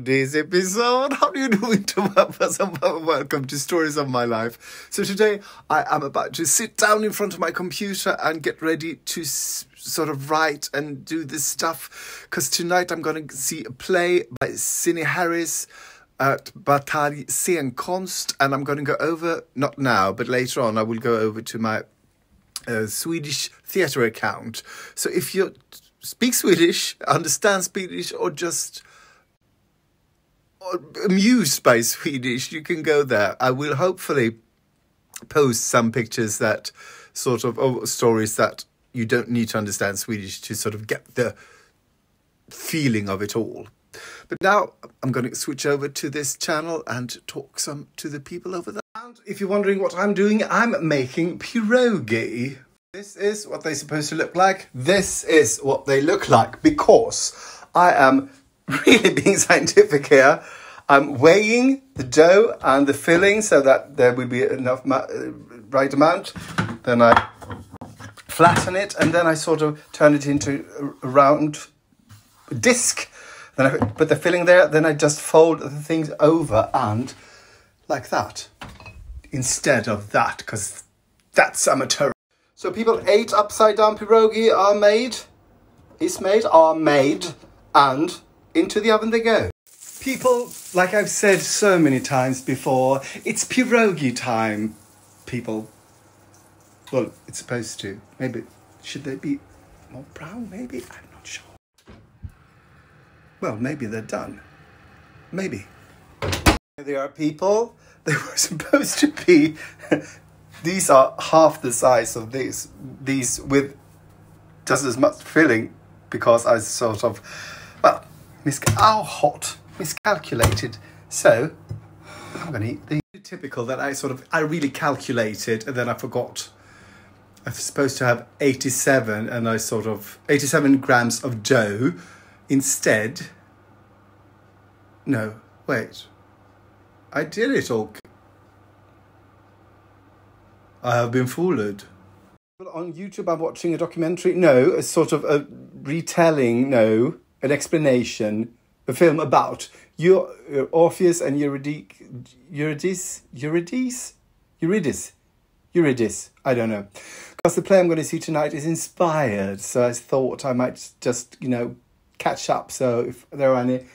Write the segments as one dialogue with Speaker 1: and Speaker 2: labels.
Speaker 1: today's episode. How are you doing, welcome to Stories of My Life. So today I am about to sit down in front of my computer and get ready to sort of write and do this stuff, because tonight I'm going to see a play by Cindy Harris at Batalj scenkonst, and I'm going to go over, not now, but later on, I will go over to my Swedish theatre account. So if you speak Swedish, understand Swedish, or just amused by Swedish, you can go there. I will hopefully post some pictures that sort of, or stories that you don't need to understand Swedish to sort of get the feeling of it all. But now I'm going to switch over to this channel and talk some to the people over there. And if you're wondering what I'm doing, I'm making pih-ROH-ghee. This is what they're supposed to look like. This is what they look like, because I am really being scientific here. I'm weighing the dough and the filling so that there will be enough right amount. Then I flatten it, and then I sort of turn it into a round disc. Then I put the filling there. Then I just fold the things over and like that, instead of that, because that's amateur. So people, 8 upside down pih-ROH-ghee are made, and into the oven they go. People, like I've said so many times before, it's pih-ROH-ghee time, people. Well, it's supposed to. Maybe, should they be more brown, maybe? I'm not sure. Well, maybe they're done. Maybe. Here they are, people. They were supposed to be... These are half the size of these with just as much filling, because I sort of, well, miscalculated. So I'm going to eat these. Typical that I really calculated and then I forgot. I'm supposed to have 87 and I sort of 87 grams of dough instead. No, wait. I did it all. I have been fooled. On YouTube, I'm watching a documentary. No, a sort of a retelling. No, an explanation. A film about Orpheus and Eurydice. I don't know. Because the play I'm going to see tonight is inspired. So I thought I might just, catch up. So if there are any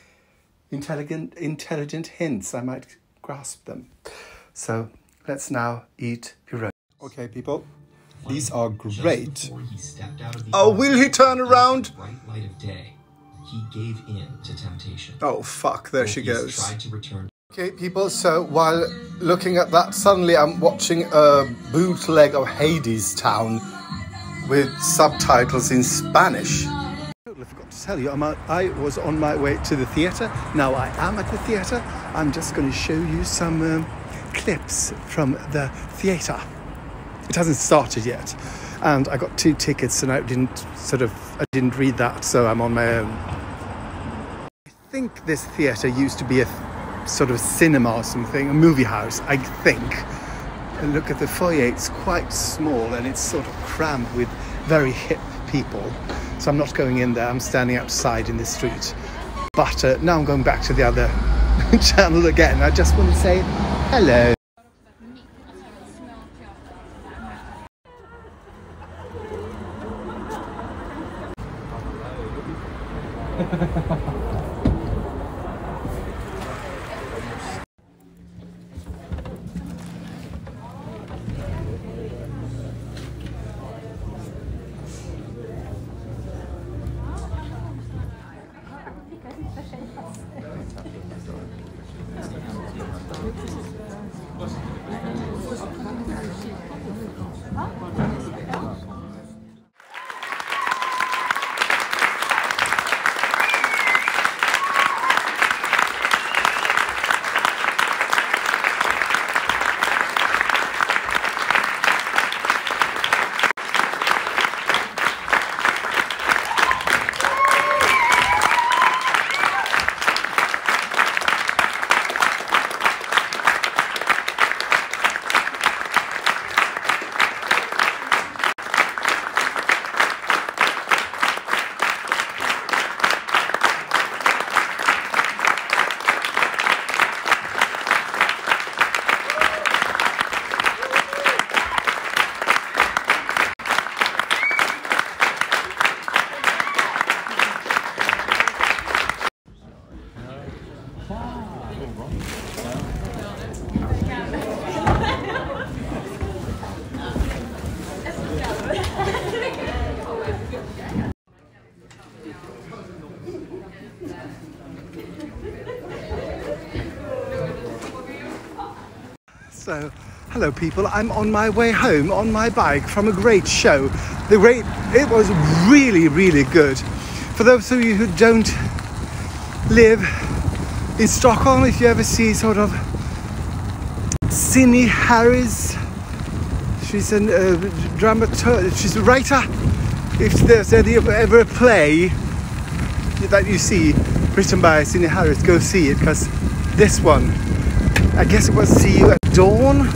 Speaker 1: intelligent hints, I might grasp them. So let's now eat pih-ROH-ghee. Okay, people, these are great. Oh, will he turn around?
Speaker 2: He gave in to temptation.
Speaker 1: Oh, fuck, there she goes. Okay, people, so while looking at that, suddenly I'm watching a bootleg of Hades Town with subtitles in Spanish. I totally forgot to tell you, I was on my way to the theatre. Now I am at the theatre. I'm just going to show you some clips from the theatre. It hasn't started yet, and I got 2 tickets, and I didn't read that, so I'm on my own. I think this theatre used to be a sort of cinema or something, a movie house, I think. And look at the foyer; it's quite small, and it's sort of crammed with very hip people. So I'm not going in there. I'm standing outside in the street. But now I'm going back to the other channel again. I just want to say hello. Hello people, I'm on my way home on my bike from a great show. It was really, really good. For those of you who don't live in Stockholm, if you ever see sort of Cindy Harris, she's a dramaturg, she's a writer. If there's ever a play that you see written by Cindy Harris, go see it, because this one, I guess it was See You at Dawn,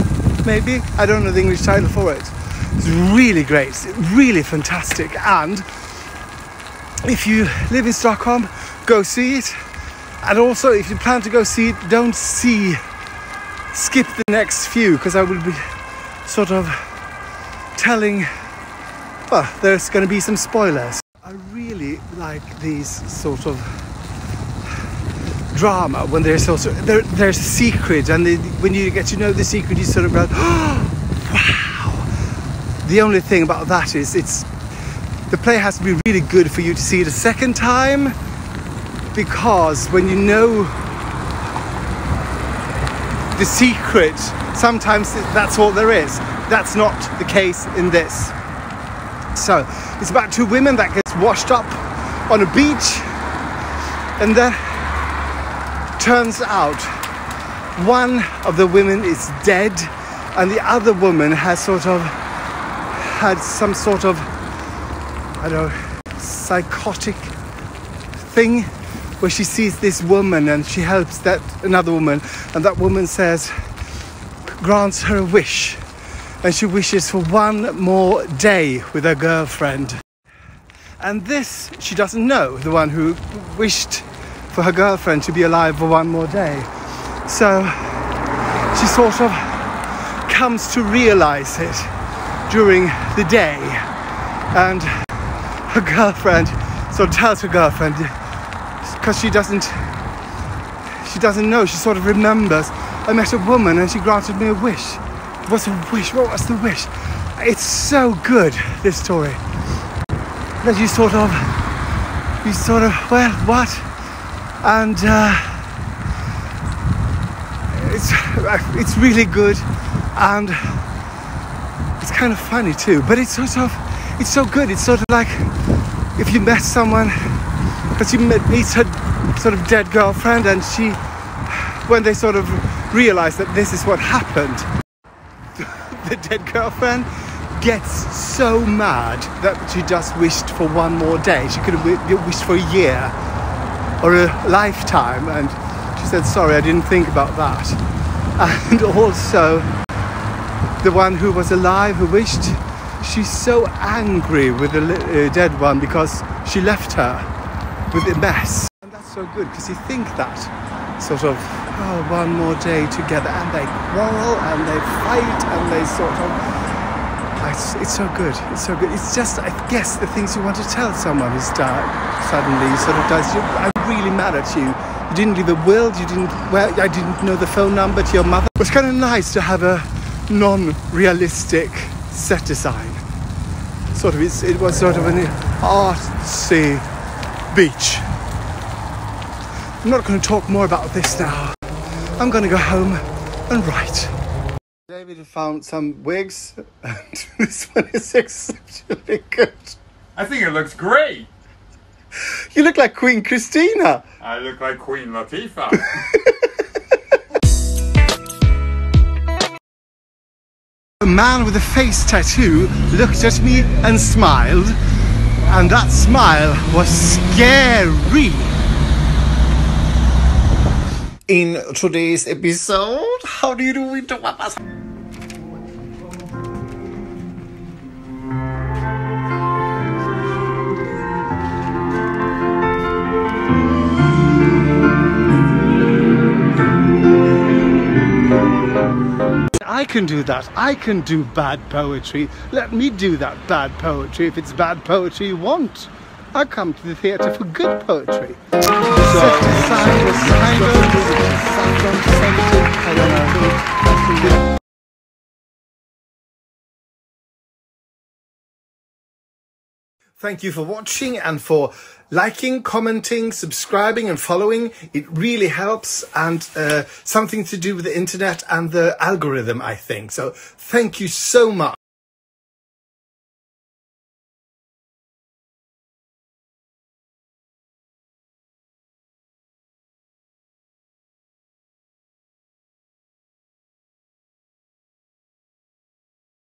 Speaker 1: maybe? I don't know the English title for it. It's really great, it's really fantastic. And if you live in Stockholm, go see it. And also, if you plan to go see it, don't skip the next few, because I will be sort of telling, well, there's going to be some spoilers. I really like these sort of drama when there's a secret, and when you get to know the secret, you sort of go, oh, wow. The only thing about that is the play has to be really good for you to see it a second time, because when you know the secret, sometimes that's all there is. That's not the case in this. So it's about two women that gets washed up on a beach, and then turns out one of the women is dead, and the other woman has sort of had some sort of, I don't know, psychotic thing where she sees this woman and she helps that another woman, and that woman grants her a wish, and she wishes for one more day with her girlfriend. And this she doesn't know, the one who wished for her girlfriend to be alive for one more day. So she sort of comes to realize it during the day, and her girlfriend sort of tells her girlfriend, because she doesn't know, she sort of remembers, I met a woman and she granted me a wish. What's a wish? What was the wish? It's so good, this story, that you sort of, well, what? And it's really good, and it's kind of funny too, but it's so good. It's sort of like if you met someone, because you meet her sort of dead girlfriend, and when they sort of realize that this is what happened, the dead girlfriend gets so mad that she just wished for one more day. She could have wished for a year or a lifetime, and she said, sorry, I didn't think about that. And also the one who was alive, who wished, she's so angry with the dead one because she left her with a mess. And that's so good, because you think that sort of, oh, one more day together, and they quarrel and they fight and they sort of, it's so good, it's so good. It's just, I guess, the things you want to tell someone who's died suddenly sort of dies. I'm really mad at you. You didn't leave a will, I didn't know the phone number to your mother. It was kind of nice to have a non-realistic set design. Sort of, it was sort of an artsy beach. I'm not going to talk more about this now. I'm going to go home and write. David found some wigs, and this one is exceptionally good.
Speaker 3: I think it looks great.
Speaker 1: You look like Queen Christina.
Speaker 3: I look like Queen Latifah.
Speaker 1: A man with a face tattoo looked at me and smiled, and that smile was scary. In today's episode, how do you do with the I can do that. I can do bad poetry. Let me do that bad poetry. If it's bad poetry you want, I come to the theatre for good poetry. Thank you for watching and for liking, commenting, subscribing and following. It really helps, and something to do with the internet and the algorithm, I think. So thank you so much.